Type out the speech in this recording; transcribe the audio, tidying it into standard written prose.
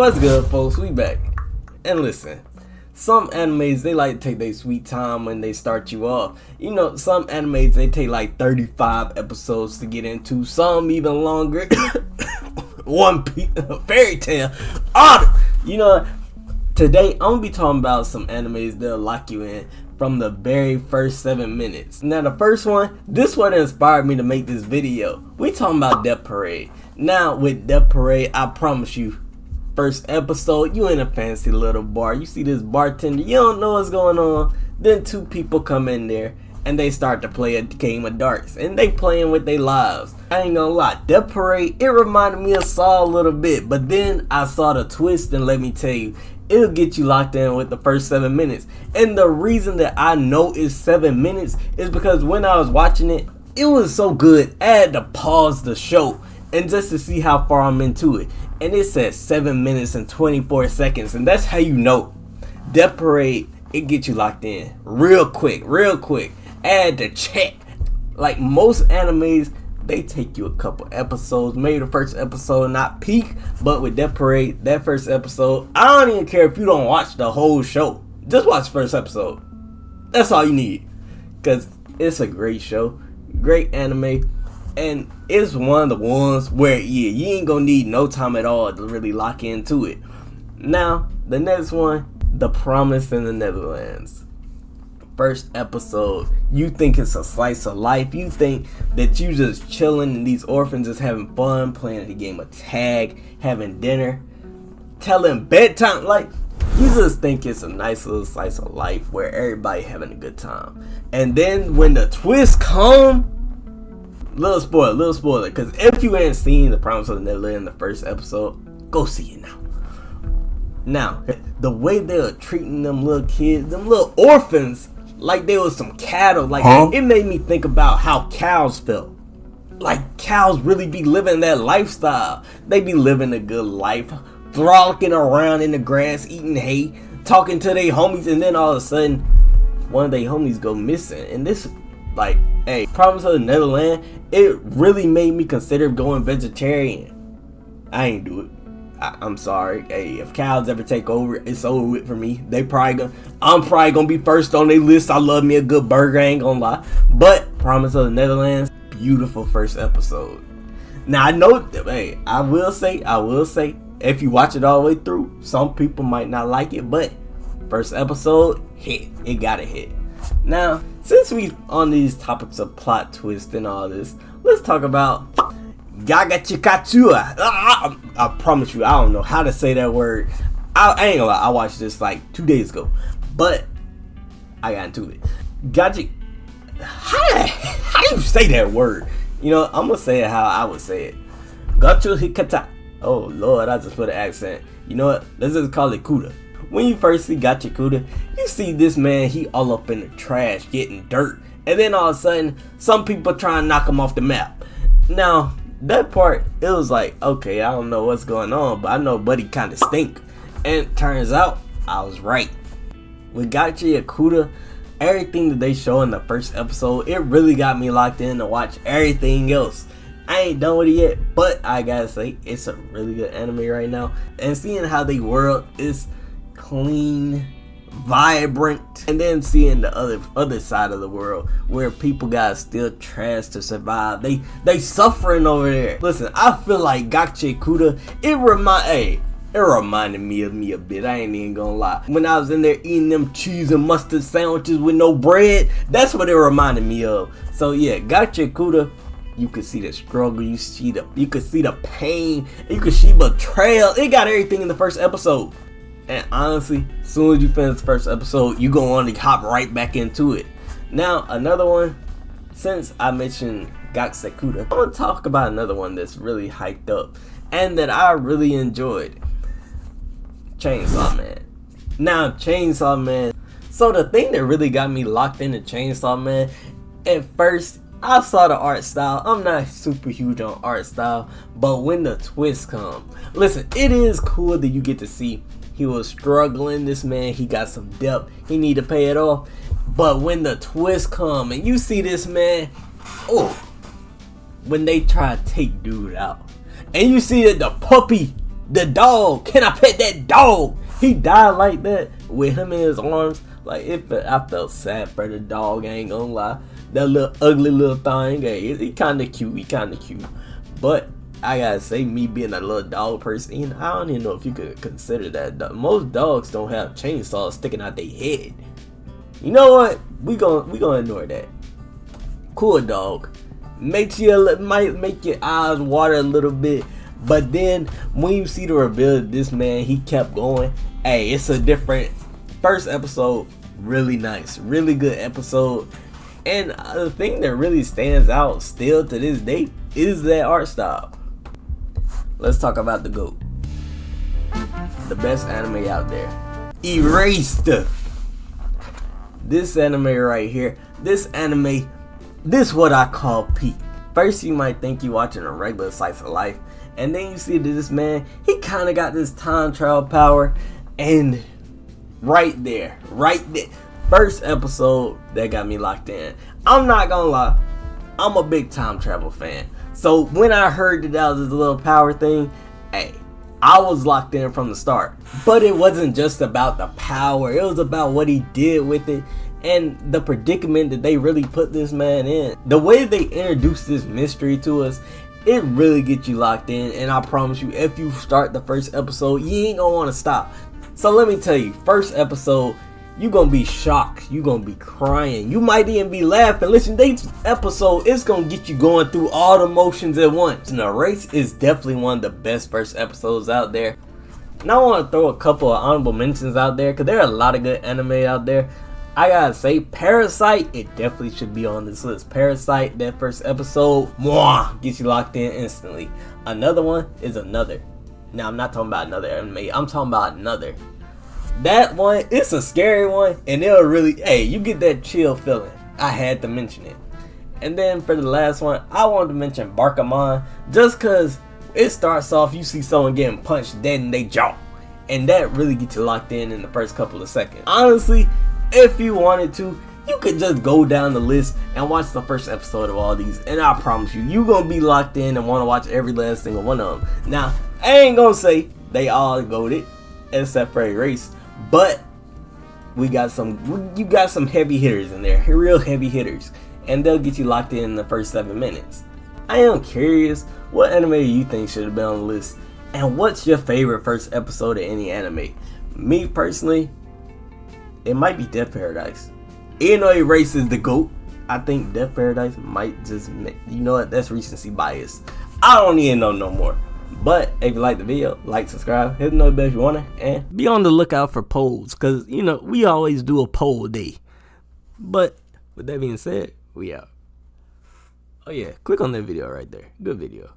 What's good, folks? We back. And listen, some animes, they like to take their sweet time when they start you off. You know, some animes, they take like 35 episodes to get into, some even longer. One Piece, Fairy Tail, you know, today I'm gonna be talking about some animes that'll lock you in from the very first 7 minutes. Now the first one, this one inspired me to make this video. We talking about Death Parade. Now with Death Parade, I promise you, first episode, you in a fancy little bar. You see this bartender, you don't know what's going on. Then two people come in there and they start to play a game of darts. And they playing with their lives. I ain't gonna lie, Death Parade, it reminded me of Saw a little bit. But then I saw the twist, and let me tell you, it'll get you locked in with the first 7 minutes. And the reason that I know it's 7 minutes is because when I was watching it, it was so good, I had to pause the show and just to see how far I'm into it. And it said 7 minutes and 24 seconds. And that's how you know Death Parade, it gets you locked in real quick, real quick. I had to check. Like most animes, they take you a couple episodes, maybe the first episode not peak, but with Death Parade, that first episode, I don't even care if you don't watch the whole show. Just watch the first episode. That's all you need, because it's a great show, great anime, and it's one of the ones where, yeah, you ain't gonna need no time at all to really lock into it. Now, the next one, The Promise in the Neverlands. First episode, you think it's a slice of life. You think that you just chilling and these orphans just having fun, playing a game of tag, having dinner, telling bedtime. Like, you just think it's a nice little slice of life where everybody having a good time. And then when the twist come, little spoiler, because if you ain't seen The Promise of the Neverland in the first episode, go see it now. Now, the way they were treating them little kids, them little orphans, like they was some cattle. Like, it made me think about how cows felt. Like, cows really be living that lifestyle. They be living a good life, frolicking around in the grass, eating hay, talking to their homies, and then all of a sudden, one of their homies go missing. And this, like, hey, Promise of the Neverland, it really made me consider going vegetarian. I ain't do it. I'm sorry. Hey, if cows ever take over, it's over with for me. I'm probably gonna be first on their list. I love me a good burger, I ain't gonna lie. But Promise of the Netherlands, beautiful first episode. Now I know, hey, I will say, if you watch it all the way through, some people might not like it, but first episode, hit. It gotta hit. Now, since we on these topics of plot twist and all this, let's talk about Gagachikatua. I promise you, I don't know how to say that word. I ain't gonna lie, I watched this like 2 days ago, but I got into it. How do you say that word? You know, I'm gonna say it how I would say it. Gachu Hikata. Oh Lord, I just put an accent. You know what? Let's just call it Kuda. When you first see Gachikuda, you see this man, he all up in the trash, getting dirt. And then all of a sudden, some people try and knock him off the map. Now, that part, it was like, okay, I don't know what's going on, but I know Buddy kind of stink. And turns out, I was right. With Gachi Akuda, everything that they show in the first episode, it really got me locked in to watch everything else. I ain't done with it yet, but I gotta say, it's a really good anime right now. And seeing how the world is clean, vibrant, and then seeing the other side of the world where people got still trash to survive. They suffering over there. Listen, I feel like Gachi Kuda, it reminded me of me a bit. I ain't even gonna lie. When I was in there eating them cheese and mustard sandwiches with no bread, that's what it reminded me of. So yeah, Gachi Kuda, you could see the struggle, you could see the pain, you could see betrayal. It got everything in the first episode. And honestly, as soon as you finish the first episode, you go on to hop right back into it. Now, another one, since I mentioned Gakusekuda, I'm going to talk about another one that's really hyped up and that I really enjoyed. Chainsaw Man. Now, Chainsaw Man. So the thing that really got me locked into Chainsaw Man, at first, I saw the art style. I'm not super huge on art style, but when the twist come, listen, it is cool that you get to see he was struggling. This man, he got some debt. He need to pay it off. But when the twist come and you see this man, when they try to take dude out, and you see that the puppy The dog. Can I pet that dog? He died like that with him in his arms. Like, I felt sad for the dog, I ain't gonna lie. That little ugly little thing, hey, he kinda cute. But I gotta say, me being a little dog person, I don't even know if you could consider that. Most dogs don't have chainsaws sticking out their head. You know what? We gonna ignore that. Cool dog. Might make your eyes water a little bit. But then when you see the reveal of this man, he kept going. Hey, it's a different first episode. Really nice, really good episode. And the thing that really stands out still to this day is that art style. Let's talk about the GOAT. The best anime out there. Erased. This anime right here. This what I call peak. First you might think you're watching a regular slice of life. And then you see that this man, he kind of got this time travel power. And right there. First episode that got me locked in. I'm not gonna lie, I'm a big time travel fan. So when I heard that was this little power thing, hey, I was locked in from the start. But it wasn't just about the power, it was about what he did with it and the predicament that they really put this man in. The way they introduced this mystery to us, it really gets you locked in. And I promise you, if you start the first episode, you ain't gonna want to stop. So let me tell you, first episode, you gonna be shocked, you gonna be crying, you might even be laughing. Listen, this episode is gonna get you going through all the emotions at once. And the Race is definitely one of the best first episodes out there. Now I want to throw a couple of honorable mentions out there, because there are a lot of good anime out there. I gotta say, Parasite, it definitely should be on this list. Parasite, that first episode, mwah, gets you locked in instantly. Another one is Another. Now I'm not talking about another anime, I'm talking about Another. That one, it's a scary one, and it'll really, hey, you get that chill feeling. I had to mention it. And then for the last one, I wanted to mention Barkamon, just because it starts off, you see someone getting punched dead in their jaw, and that really gets you locked in the first couple of seconds. Honestly, if you wanted to, you could just go down the list and watch the first episode of all these, and I promise you, you're gonna be locked in and want to watch every last single one of them. Now, I ain't gonna say they all goated, except for Erased. But you got some heavy hitters in there, real heavy hitters, and they'll get you locked in the first 7 minutes. I am curious, what anime do you think should have been on the list, and what's your favorite first episode of any anime? Me personally, it might be Death Paradise. Even though Erase is the GOAT, I think Death Paradise might just, you know what, that's recency bias. I don't even know no more. But if you like the video, like, subscribe, hit the notification bell if you want to, and be on the lookout for polls, because, you know, we always do a poll day. But with that being said, we out. Oh yeah, click on that video right there. Good video.